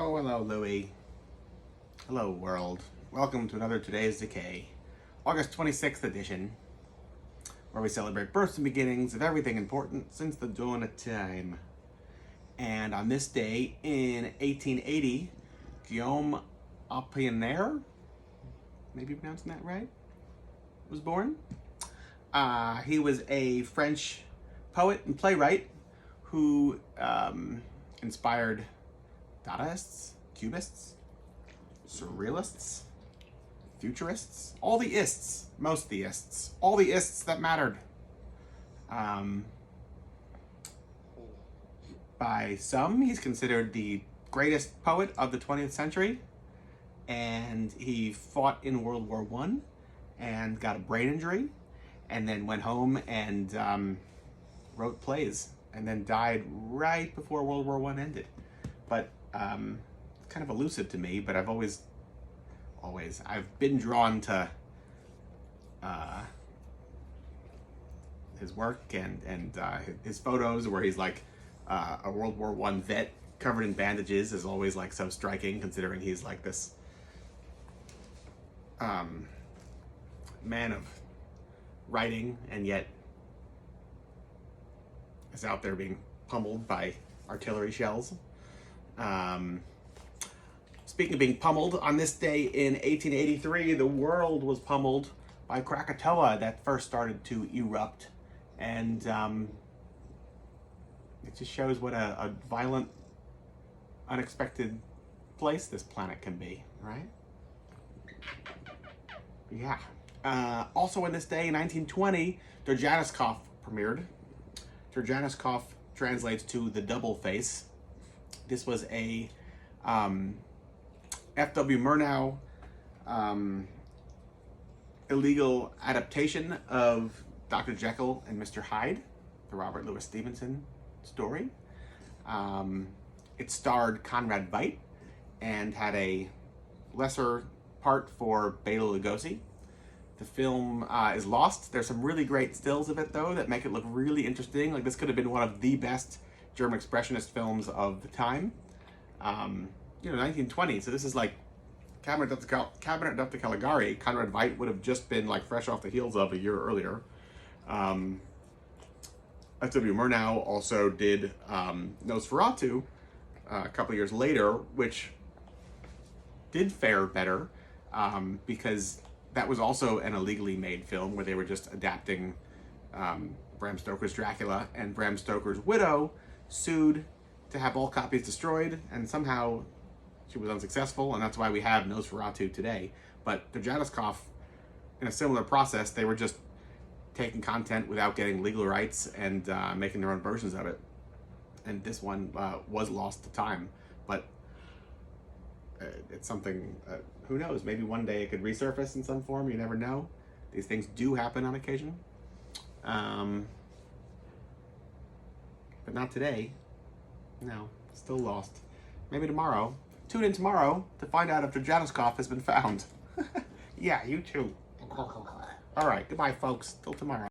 Oh, hello, Louie. Hello, world. Welcome to another Today's Decay, August 26th edition, where we celebrate births and beginnings of everything important since the dawn of time. And on this day in 1880, Guillaume Apollinaire, maybe pronouncing that right, was born. He was a French poet and playwright who inspired Dadaists, Cubists, Surrealists, Futurists, all the ists, most of the ists, all the ists that mattered. By some, he's considered the greatest poet of the 20th century, and he fought in World War I and got a brain injury, and then went home and wrote plays, and then died right before World War I ended. But kind of elusive to me, but I've been drawn to his work and his photos where he's like a World War I vet covered in bandages is always like so striking, considering he's like this man of writing and yet is out there being pummeled by artillery shells. Speaking of being pummeled, on this day in 1883, the world was pummeled by Krakatoa that first started to erupt. And it just shows what a violent, unexpected place this planet can be, right? Yeah. Also on this day in 1920, Derjaniskov premiered. Derjaniskov translates to the double face. This was a F.W. Murnau illegal adaptation of Dr. Jekyll and Mr. Hyde, the Robert Louis Stevenson story. It starred Conrad Veidt and had a lesser part for Bela Lugosi. The film is lost. There's some really great stills of it, though, that make it look really interesting. Like, this could have been one of the best German Expressionist films of the time. 1920, so this is like Cabinet of the Caligari. Conrad Veidt would have just been like fresh off the heels of a year earlier. F.W. Murnau also did Nosferatu a couple years later, which did fare better because that was also an illegally made film where they were just adapting Bram Stoker's Dracula, and Bram Stoker's widow sued to have all copies destroyed, and somehow she was unsuccessful, and that's why we have Nosferatu today. But Derjaniskov, in a similar process, they were just taking content without getting legal rights and making their own versions of it. And this one was lost to time, but it's something, who knows, maybe one day it could resurface in some form, you never know. These things do happen on occasion. But not today. No, still lost. Maybe tomorrow. Tune in tomorrow to find out if Derjaniskov has been found. Yeah, you too. All right, goodbye, folks. Till tomorrow.